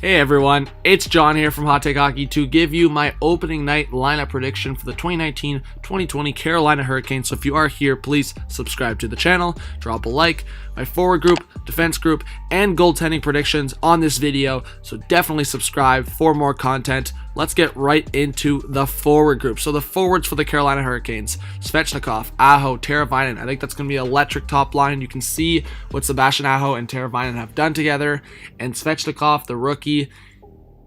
Hey everyone, it's John here from Hot Take Hockey to give you my opening night lineup prediction for the 2019-2020 Carolina Hurricanes. So if you are here, please subscribe to the channel, drop a like, my forward group, defense group, and goaltending predictions on this video. So definitely subscribe for more content. Let's get right into the forward group. So the forwards for the Carolina Hurricanes: Svechnikov, Aho, Teravainen. I think that's going to be an electric top line. You can see what Sebastian Aho and Teravainen have done together. And Svechnikov, the rookie,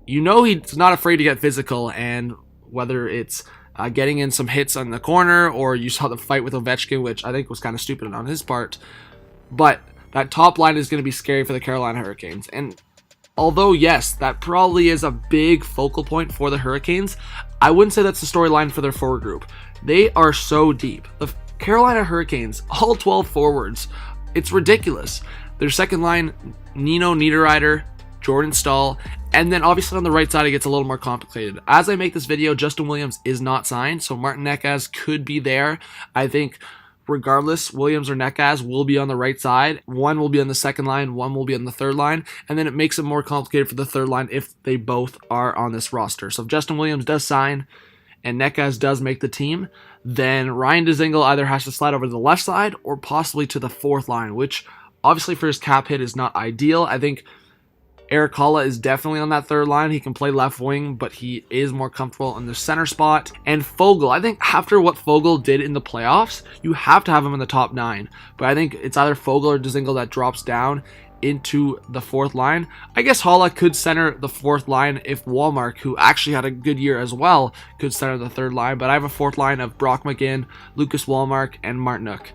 you know he's not afraid to get physical, and whether it's getting in some hits on the corner, or you saw the fight with Ovechkin, which I think was kind of stupid on his part. But that top line is going to be scary for the Carolina Hurricanes. And although, yes, that probably is a big focal point for the Hurricanes, I wouldn't say that's the storyline for their forward group. They are so deep. The Carolina Hurricanes, all 12 forwards, it's ridiculous. Their second line, Nino Niederreiter, Jordan Staal, and then obviously on the right side it gets a little more complicated. As I make this video, Justin Williams is not signed, so Martin Necas could be there. I think regardless, Williams or Necas will be on the right side. One will be on the second line, one will be on the third line, and then it makes it more complicated for the third line if they both are on this roster. So if Justin Williams does sign and Necas does make the team, then Ryan Dzingel either has to slide over to the left side or possibly to the fourth line, which obviously for his cap hit is not ideal. I think Erik Haula is definitely on that third line. He can play left wing, but he is more comfortable in the center spot. And Foegele, I think after what Foegele did in the playoffs, you have to have him in the top 9. But I think it's either Foegele or Dzingel that drops down into the fourth line. I guess Haula could center the fourth line if Wallmark, who actually had a good year as well, could center the third line. But I have a fourth line of Brock McGinn, Lucas Wallmark, and Martinook.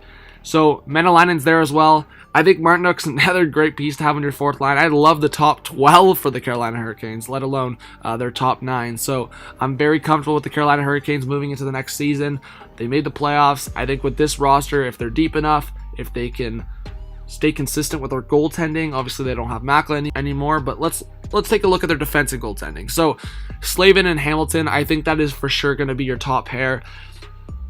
So Menelainen's there as well. I think Martinook's another great piece to have on your fourth line. I love the top 12 for the Carolina Hurricanes, let alone their top 9. So I'm very comfortable with the Carolina Hurricanes moving into the next season. They made the playoffs. I think with this roster, if they're deep enough, if they can stay consistent with their goaltending, obviously they don't have Macklin anymore, but let's take a look at their defensive goaltending. So Slavin and Hamilton, I think that is for sure going to be your top pair.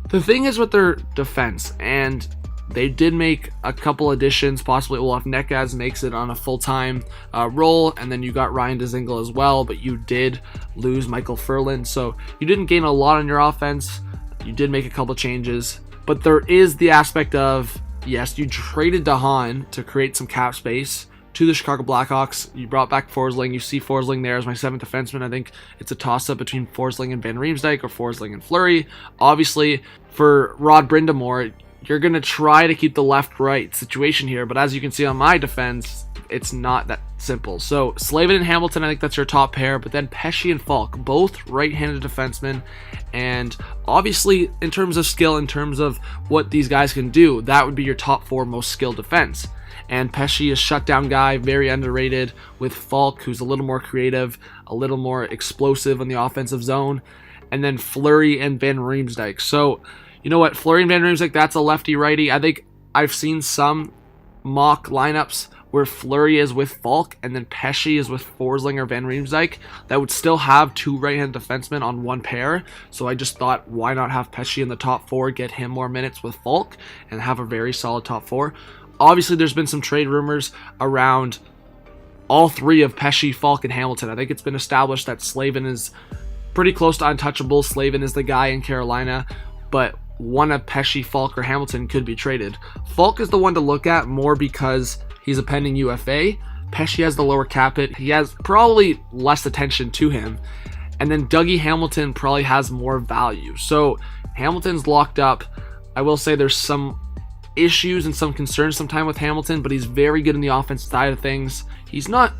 The thing is with their defense, and they did make a couple additions, possibly if Necas makes it on a full-time role, and then you got Ryan Dzingel as well, but you did lose Michael Ferland, so you didn't gain a lot on your offense. You did make a couple changes, but there is the aspect of, yes, you traded DeHaan to create some cap space to the Chicago Blackhawks. You brought back Forsling. You see Forsling there as my 7th defenseman. I think it's a toss-up between Forsling and Van Riemsdyk or Forsling and Fleury. Obviously, for Rod Brind'Amour, you're going to try to keep the left-right situation here, but as you can see on my defense, it's not that simple. So Slavin and Hamilton, I think that's your top pair, but then Pesce and Falk, both right-handed defensemen, and obviously in terms of skill, in terms of what these guys can do, that would be your top 4 most skilled defense. And Pesce is shutdown guy, very underrated, with Falk, who's a little more creative, a little more explosive in the offensive zone, and then Fleury and Van Riemsdyk. So you know what, Fleury and Van Riemsdyk, that's a lefty-righty. I think I've seen some mock lineups where Fleury is with Falk and then Pesce is with Forsling or Van Riemsdyk that would still have 2 right-hand defensemen on one pair. So I just thought, why not have Pesce in the top 4, get him more minutes with Falk, and have a very solid top 4. Obviously, there's been some trade rumors around all 3 of Pesce, Falk, and Hamilton. I think it's been established that Slavin is pretty close to untouchable. Slavin is the guy in Carolina, but one of Pesce, Falk, or Hamilton could be traded. Falk is the one to look at more because he's a pending UFA. Pesce has the lower cap hit. He has probably less attention to him. And then Dougie Hamilton probably has more value. So Hamilton's locked up. I will say there's some issues and some concerns sometimes with Hamilton, but he's very good in the offensive side of things. He's not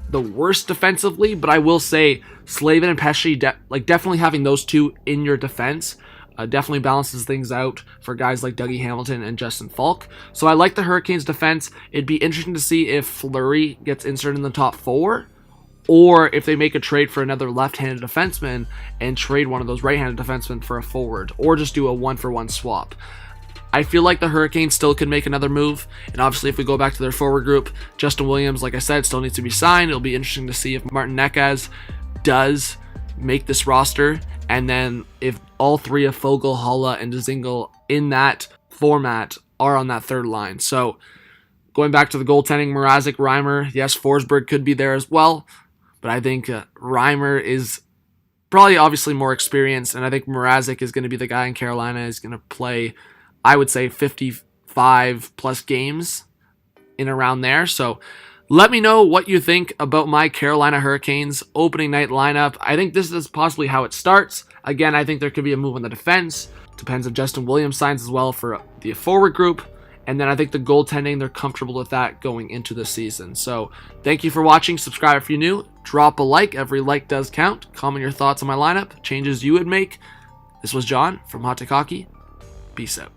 the worst defensively, but I will say Slavin and Pesce, definitely having those 2 in your defense definitely balances things out for guys like Dougie Hamilton and Justin Falk. So I like the Hurricanes defense. It'd be interesting to see if Fleury gets inserted in the top 4, or if they make a trade for another left-handed defenseman and trade one of those right-handed defensemen for a forward, or just do a 1-for-1 swap. I feel like the Hurricanes still could make another move, and obviously if we go back to their forward group, Justin Williams, like I said, still needs to be signed. It'll be interesting to see if Martin Necas does make this roster, and then if all 3 of Foegele, Haula, and Dzingel in that format are on that third line. So going back to the goaltending, Mrazek, Reimer, yes, Forsberg could be there as well, but I think Reimer is probably obviously more experienced, and I think Mrazek is going to be the guy in Carolina is going to play, I would say, 55 plus games in around there. So let me know what you think about my Carolina Hurricanes opening night lineup. I think this is possibly how it starts. Again, I think there could be a move on the defense. Depends if Justin Williams signs as well for the forward group. And then I think the goaltending, they're comfortable with that going into the season. So thank you for watching. Subscribe if you're new. Drop a like. Every like does count. Comment your thoughts on my lineup, changes you would make. This was John from Hot Take Hockey. Peace out.